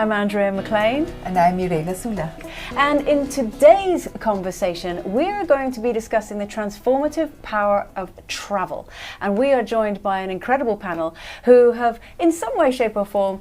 I'm Andrea McLean. And I'm Mirela Sula. And in today's conversation, we're going to be discussing the transformative power of travel. And we are joined by an incredible panel who have, in some way, shape or form,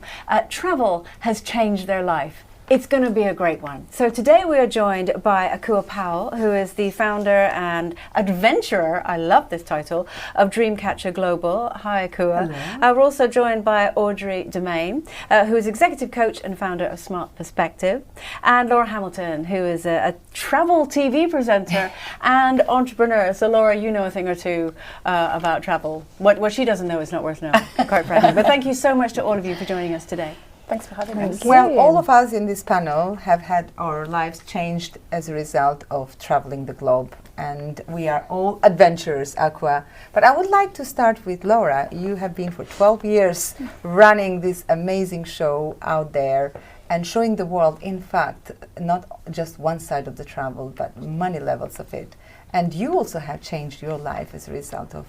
travel has changed their life. It's going to be a great one. So today we are joined by Akua Powell, who is the founder and adventurer, I love this title, of Dreamcatcher Global. Hi Akua. We're also joined by Audrey Daumain, who is executive coach and founder of Smart Perspective, and Laura Hamilton, who is a travel TV presenter and entrepreneur. So Laura, you know a thing or two about travel. What she doesn't know is not worth knowing, quite frankly. But thank you so much to all of you for joining us today. Thanks for having us. Well, all of us in this panel have had our lives changed as a result of traveling the globe, and we are all adventurers, Akua. But I would like to start with Laura. You have been for 12 years running this amazing show out there and showing the world, in fact, not just one side of the travel, but many levels of it. And you also have changed your life as a result of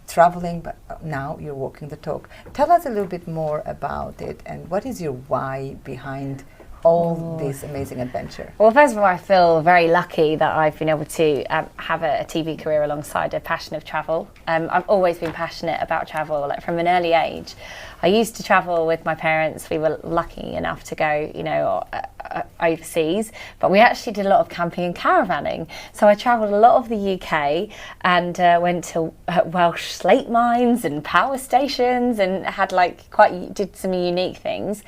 traveling, but now you're walking the talk. Tell us a little bit more about it, and what is your why behind all this amazing adventure? Well, first of all, I feel very lucky that I've been able to have a TV career alongside a passion of travel. I've always been passionate about travel, like from an early age. I used to travel with my parents. We were lucky enough to go, overseas, but we actually did a lot of camping and caravanning. So I travelled a lot of the UK and went to Welsh slate mines and power stations and had did some unique things.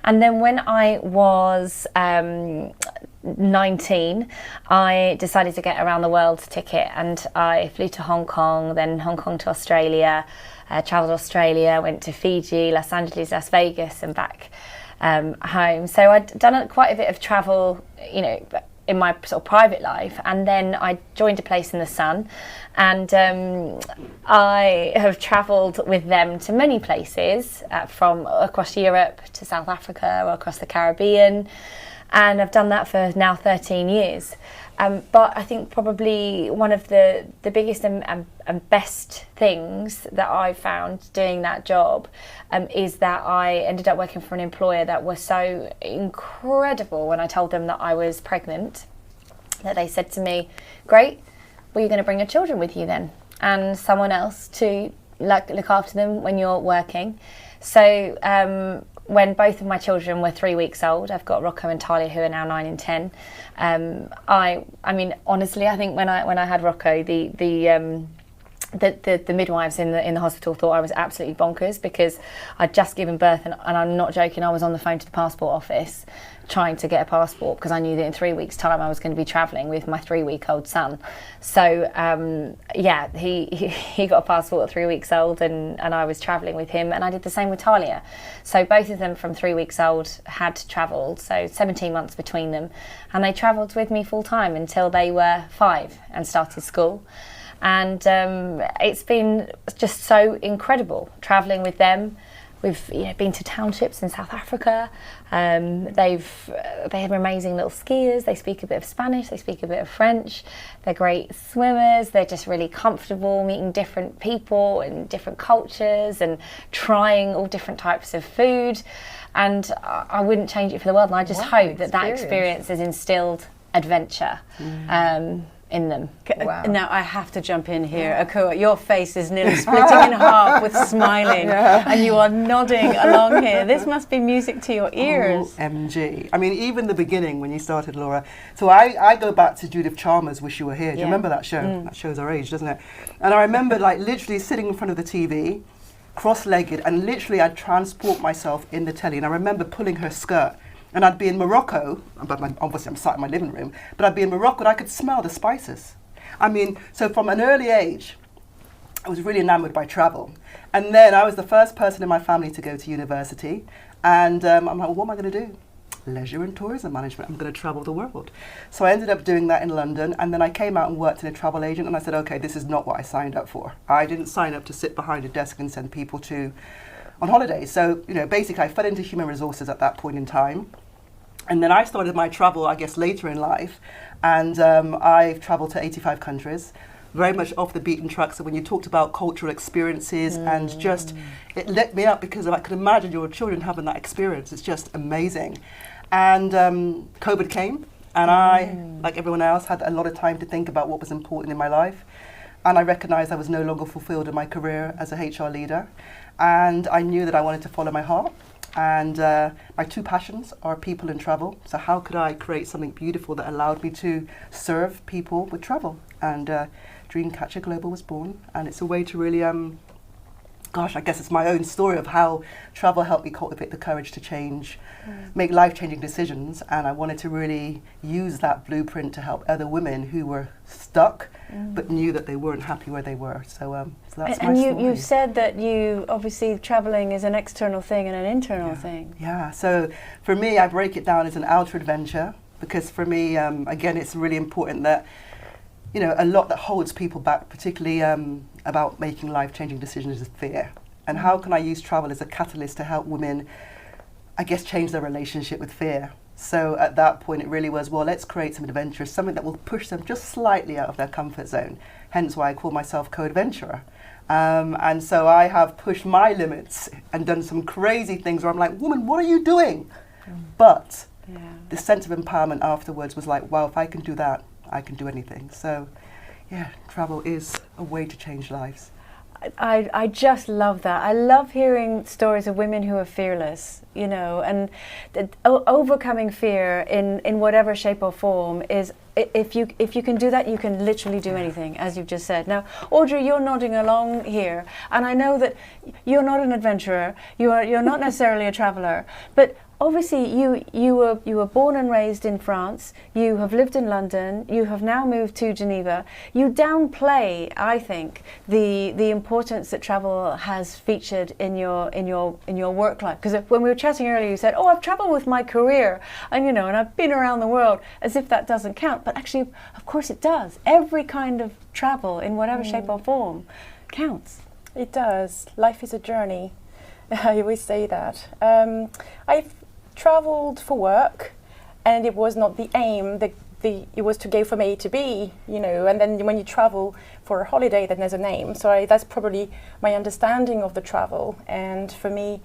And then when I was 19, I decided to get around the world ticket, and I flew to Hong Kong, then Hong Kong to Australia, travelled Australia, went to Fiji, Los Angeles, Las Vegas and back home. So I'd done quite a bit of travel, in my sort of private life, and then I joined A Place in the Sun, and I have travelled with them to many places, from across Europe to South Africa or across the Caribbean, and I've done that for now 13 years. But I think probably one of the biggest and best things that I found doing that job is that I ended up working for an employer that was so incredible when I told them that I was pregnant, that they said to me, great, well, you're going to bring your children with you then, and someone else to look after them when you're working. So when both of my children were 3 weeks old, I've got Rocco and Talia, who are now 9 and 10. I mean, honestly, I think when I had Rocco, the midwives in the hospital thought I was absolutely bonkers, because I'd just given birth, and I'm not joking, I was on the phone to the passport office trying to get a passport, because I knew that in 3 weeks' time I was going to be travelling with my 3-week-old son. So he got a passport at 3 weeks old, and I was travelling with him, and I did the same with Talia. So both of them from 3 weeks old had travelled, so 17 months between them, and they travelled with me full time until they were 5 and started school. And it's been just so incredible travelling with them. We've been to townships in South Africa. They have amazing little skiers. They speak a bit of Spanish. They speak a bit of French. They're great swimmers. They're just really comfortable meeting different people and different cultures and trying all different types of food. And I wouldn't change it for the world. And I just hope that experience has instilled adventure in them. Wow. Now I have to jump in here. Akua, your face is nearly splitting in half with smiling, and you are nodding along here. This must be music to your ears. OMG. I mean, even the beginning when you started, Laura. So I go back to Judith Chalmers' Wish You Were Here. Do you remember that show? That shows our age, doesn't it? And I remember literally sitting in front of the TV, cross-legged, and literally I'd transport myself in the telly. And I remember pulling her skirt. And I'd be in Morocco, but obviously I'm sat in my living room, but I'd be in Morocco and I could smell the spices. I mean, so from an early age, I was really enamored by travel. And then I was the first person in my family to go to university. And I'm like, well, what am I going to do? Leisure and tourism management. I'm going to travel the world. So I ended up doing that in London. And then I came out and worked in a travel agent. And I said, okay, this is not what I signed up for. I didn't sign up to sit behind a desk and send people on holidays. So, basically I fell into human resources at that point in time. And then I started my travel, I guess, later in life. And I've traveled to 85 countries. very much off the beaten track. So when you talked about cultural experiences and just, it lit me up because I could imagine your children having that experience. It's just amazing. And COVID came, and I, like everyone else, had a lot of time to think about what was important in my life. And I recognized I was no longer fulfilled in my career as a HR leader. And I knew that I wanted to follow my heart. And my two passions are people and travel. So how could I create something beautiful that allowed me to serve people with travel? And Dreamcatcher Global was born. And it's a way to really, gosh, I guess it's my own story of how travel helped me cultivate the courage to change, make life-changing decisions. And I wanted to really use that blueprint to help other women who were stuck, but knew that they weren't happy where they were. So, so that's my story. And you've said that you, obviously, traveling is an external thing and an internal thing. Yeah, so for me, I break it down as an outer adventure, because for me, again, it's really important that, you know, a lot that holds people back, particularly about making life-changing decisions, is fear. And how can I use travel as a catalyst to help women, I guess, change their relationship with fear? So at that point, it really was, well, let's create some adventures, something that will push them just slightly out of their comfort zone. Hence why I call myself co-adventurer. And so I have pushed my limits and done some crazy things where I'm like, woman, what are you doing? But the sense of empowerment afterwards was like, wow, if I can do that, I can do anything. So yeah, travel is a way to change lives. I just love that. I love hearing stories of women who are fearless, you know, and overcoming fear in whatever shape or form is, if you can do that, you can literally do anything, as you've just said. Now, Audrey, you're nodding along here, and I know that you're not an adventurer, you're not necessarily a traveller, but obviously you were born and raised in France, you have lived in London, you have now moved to Geneva. You downplay, I think, the importance that travel has featured in your work life. Because when we were chatting earlier, you said, oh, I've travelled with my career, and you know, and I've been around the world, as if that doesn't count. But actually, of course it does. Every kind of travel, in whatever shape or form, counts. It does. Life is a journey. I always say that. I've travelled for work, and it was not the aim. It was to go from A to B, you know. And then when you travel for a holiday, then there's an aim. So that's probably my understanding of the travel. And for me,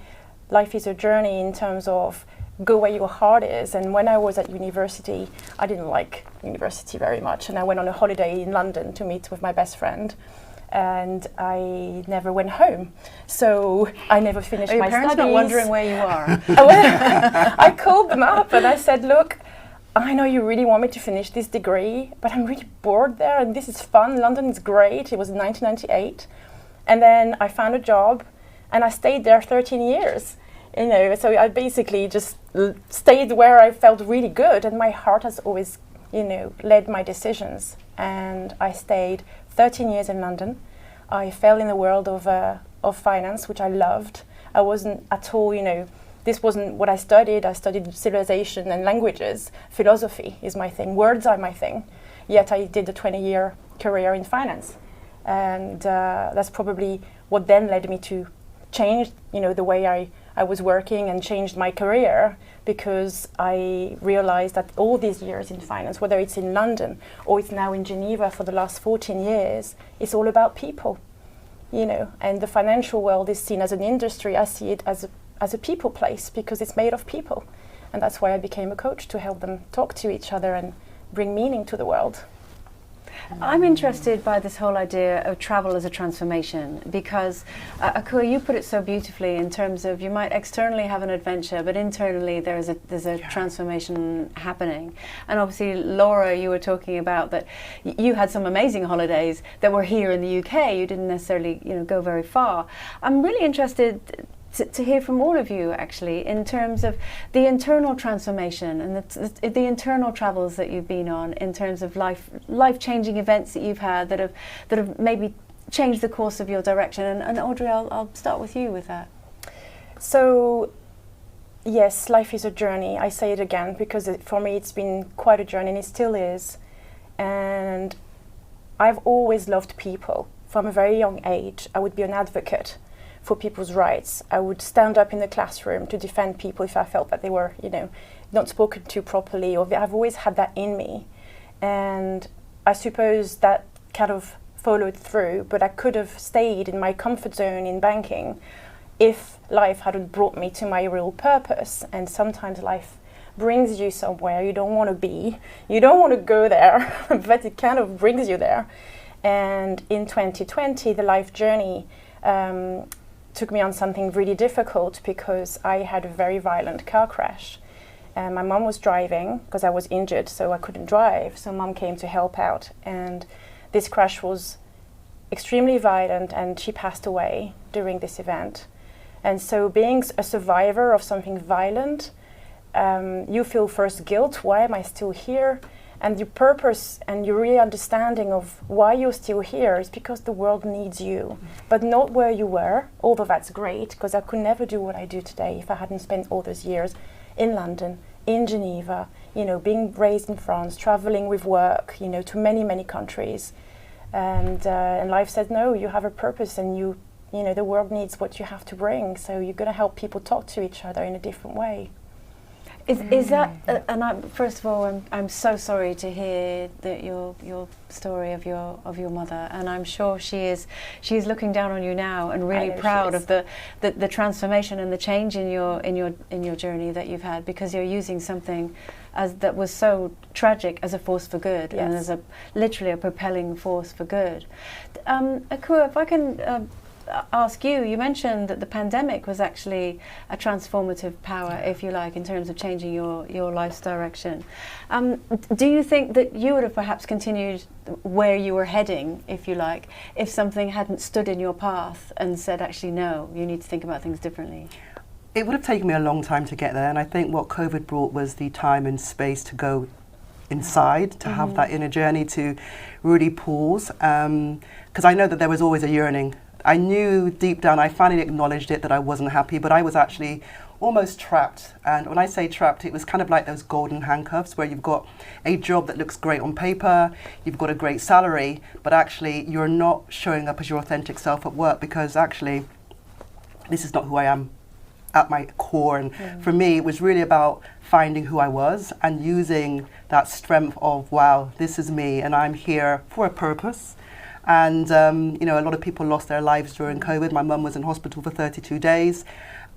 life is a journey in terms of go where your heart is. And when I was at university, I didn't like university very much, and I went on a holiday in London to meet with my best friend. And I never went home, so I never finished my studies. Your parents not wondering where you are? I called them up and I said, look, I know you really want me to finish this degree, but I'm really bored there, and this is fun. London is great. It was in 1998. And then I found a job, and I stayed there 13 years. You know, so I basically just stayed where I felt really good, and my heart has always, you know, led my decisions. And I stayed 13 years in London. I fell in the world of finance, which I loved. I wasn't at all, you know, this wasn't what I studied. I studied civilization and languages. Philosophy is my thing. Words are my thing. Yet I did a 20-year career in finance. And that's probably what then led me to change, you know, the way I was working, and changed my career, because I realized that all these years in finance, whether it's in London or it's now in Geneva for the last 14 years, it's all about people, you know. And the financial world is seen as an industry. I see it as a people place, because it's made of people. And that's why I became a coach, to help them talk to each other and bring meaning to the world. I'm interested by this whole idea of travel as a transformation, because Akua, you put it so beautifully in terms of you might externally have an adventure, but internally there's a transformation happening. And obviously, Laura, you were talking about that you had some amazing holidays that were here in the UK. You didn't necessarily, you know, go very far. I'm really interested to hear from all of you, actually, in terms of the internal transformation and the internal travels that you've been on, in terms of life-changing events that you've had that have maybe changed the course of your direction. And Audrey, I'll start with you with that. So, yes, life is a journey. I say it again because for me it's been quite a journey, and it still is. And I've always loved people. From a very young age, I would be an advocate for people's rights. I would stand up in the classroom to defend people if I felt that they were, you know, not spoken to properly, or I've always had that in me. And I suppose that kind of followed through, but I could have stayed in my comfort zone in banking if life hadn't brought me to my real purpose. And sometimes life brings you somewhere you don't want to be. You don't want to go there, but it kind of brings you there. And in 2020, the life journey took me on something really difficult because I had a very violent car crash. And my mum was driving because I was injured, so I couldn't drive. So mum came to help out. And this crash was extremely violent, and she passed away during this event. And so being a survivor of something violent, you feel first guilt. Why am I still here? And your purpose and your real understanding of why you're still here is because the world needs you, but not where you were, although that's great, because I could never do what I do today if I hadn't spent all those years in London, in Geneva, you know, being raised in France, traveling with work, you know, to many, many countries. And life said, no, you have a purpose, and you know, the world needs what you have to bring. So you're going to help people talk to each other in a different way. Is that? And first of all, I'm so sorry to hear that your story of your mother, and I'm sure she's looking down on you now and really proud of the transformation and the change in your journey that you've had, because you're using something that was so tragic as a force for good, yes, and as literally a propelling force for good. Akua, if I can ask you mentioned that the pandemic was actually a transformative power, if you like, in terms of changing your life's direction. Do you think that you would have perhaps continued where you were heading, if you like, if something hadn't stood in your path and said, actually, no, you need to think about things differently? It would have taken me a long time to get there, and I think what COVID brought was the time and space to go inside, to have that inner journey, to really pause, because I know that there was always a yearning. I knew deep down, I finally acknowledged it, that I wasn't happy, but I was actually almost trapped. And when I say trapped, it was kind of like those golden handcuffs where you've got a job that looks great on paper, you've got a great salary, but actually you're not showing up as your authentic self at work, because actually this is not who I am at my core. And for me, it was really about finding who I was and using that strength of, wow, this is me and I'm here for a purpose. And, you know, a lot of people lost their lives during COVID. My mum was in hospital for 32 days.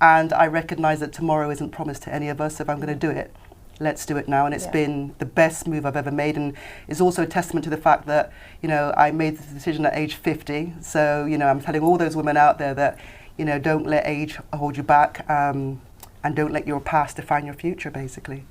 And I recognize that tomorrow isn't promised to any of us. If I'm going to do it, let's do it now. And it's been the best move I've ever made. And it's also a testament to the fact that, you know, I made the decision at age 50. So, you know, I'm telling all those women out there that, you know, don't let age hold you back, and don't let your past define your future, basically.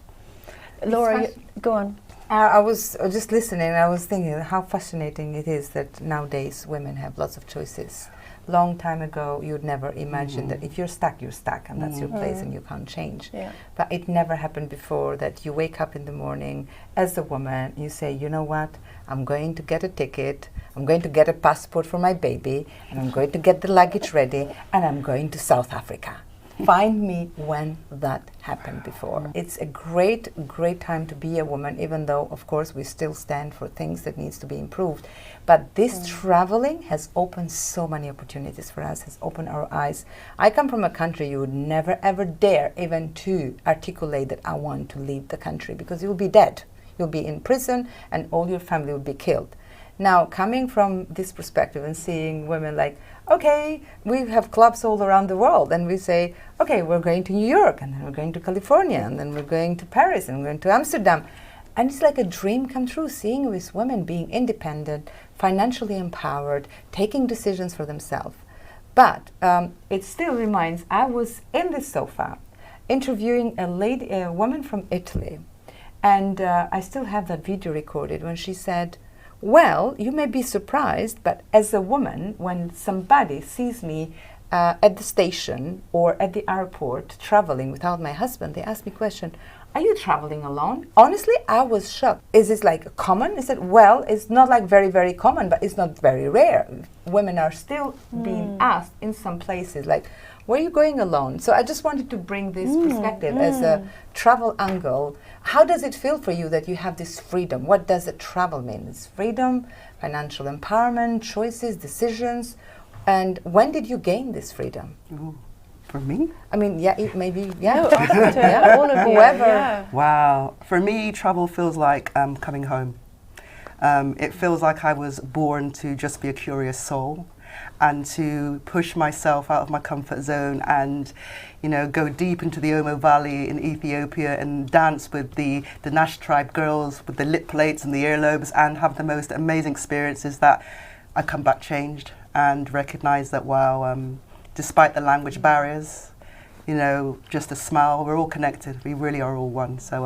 Laura, go on. I was just listening, and I was thinking how fascinating it is that nowadays women have lots of choices. Long time ago, you'd never imagine that if you're stuck, and that's your place and you can't change. Yeah. But it never happened before that you wake up in the morning as a woman, you say, you know what, I'm going to get a ticket, I'm going to get a passport for my baby, and I'm going to get the luggage ready, and I'm going to South Africa. Find me when that happened before. It's a great, great time to be a woman, even though, of course, we still stand for things that needs to be improved. But this traveling has opened so many opportunities for us, has opened our eyes. I come from a country you would never, ever dare even to articulate that I want to leave the country, because you'll be dead. You'll be in prison and all your family will be killed. Now, coming from this perspective and seeing women like, okay, we have clubs all around the world, and we say, okay, we're going to New York, and then we're going to California, and then we're going to Paris, and we're going to Amsterdam. And it's like a dream come true, seeing these women being independent, financially empowered, taking decisions for themselves. But it still reminds, I was in the sofa interviewing a woman from Italy, and I still have that video recorded when she said, well, you may be surprised, but as a woman, when somebody sees me at the station or at the airport traveling without my husband, they ask me the question, are you traveling alone? Honestly, I was shocked. Is this like common? Is it, well, it's not like very, very common, but it's not very rare. Women are still being asked in some places, like, where are you going alone? So I just wanted to bring this perspective as a travel angle. How does it feel for you that you have this freedom? What does it travel mean? It's freedom, financial empowerment, choices, decisions. And when did you gain this freedom? Ooh, for me? I mean, yeah, maybe, yeah. No, yeah, all of you, whoever. yeah. Wow. For me, travel feels like coming home. It feels like I was born to just be a curious soul and to push myself out of my comfort zone and, you know, go deep into the Omo Valley in Ethiopia and dance with the Nash tribe girls with the lip plates and the earlobes and have the most amazing experiences that I come back changed and recognize that, wow, despite the language barriers, you know, just a smile, we're all connected. We really are all one. So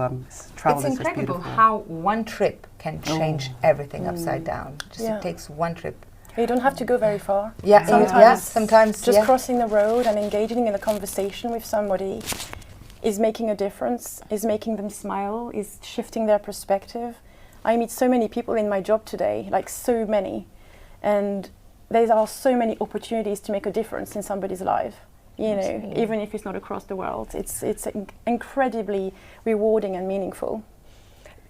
travel it's is just incredible beautiful. how one trip can change everything upside down. Just Yeah. it takes one trip. You don't have to go very far. Yeah, sometimes Just yeah. crossing the road and engaging in a conversation with somebody is making a difference, is making them smile, is shifting their perspective. I meet so many people in my job today, like so many, and there are so many opportunities to make a difference in somebody's life. You know, even if it's not across the world, it's incredibly rewarding and meaningful.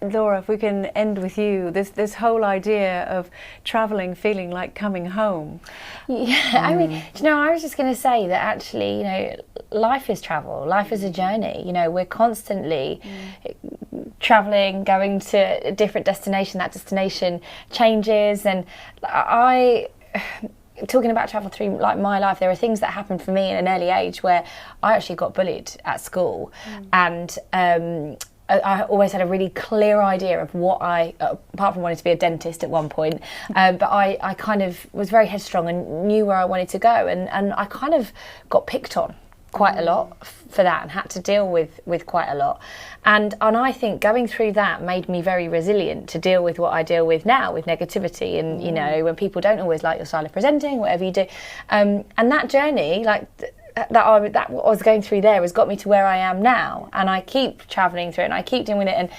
Laura, if we can end with you, this whole idea of travelling feeling like coming home. Yeah, I mean, do you know, I was just going to say that actually, you know, life is travel, life is a journey. You know, we're constantly travelling, going to a different destination, that destination changes. And talking about travel through like my life, there are things that happened for me at an early age where I actually got bullied at school, and I always had a really clear idea of what apart from wanting to be a dentist at one point, but I kind of was very headstrong and knew where I wanted to go, and I kind of got picked on quite a lot for that and had to deal with quite a lot. And I think going through that made me very resilient to deal with what I deal with now, with negativity and, you know, when people don't always like your style of presenting, whatever you do. And that journey, like, that what I was going through there has got me to where I am now, and I keep travelling through it and I keep doing it. And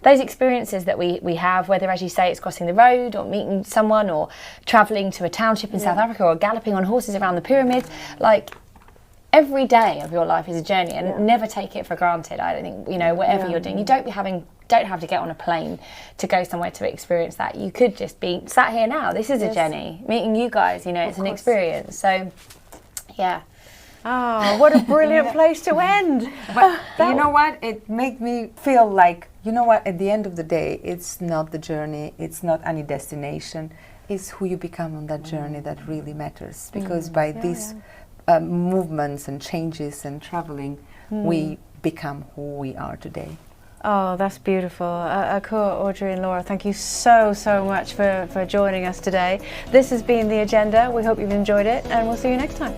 those experiences that we have, whether, as you say, it's crossing the road or meeting someone or travelling to a township in South Africa or galloping on horses around the pyramids, like, every day of your life is a journey, and never take it for granted. I don't think, you know, whatever you're doing, you don't have to get on a plane to go somewhere to experience that. You could just be sat here now. This is a journey. Meeting you guys, you know, it's an experience. So, yeah. Oh, what a brilliant place to end. But you know what? It made me feel like, you know what, at the end of the day, it's not the journey, it's not any destination, it's who you become on that journey that really matters. Because by these movements and changes and traveling, we become who we are today. Oh, that's beautiful. Akua, Audrey and Laura, thank you so much for joining us today. This has been The Agenda. We hope you've enjoyed it, and we'll see you next time.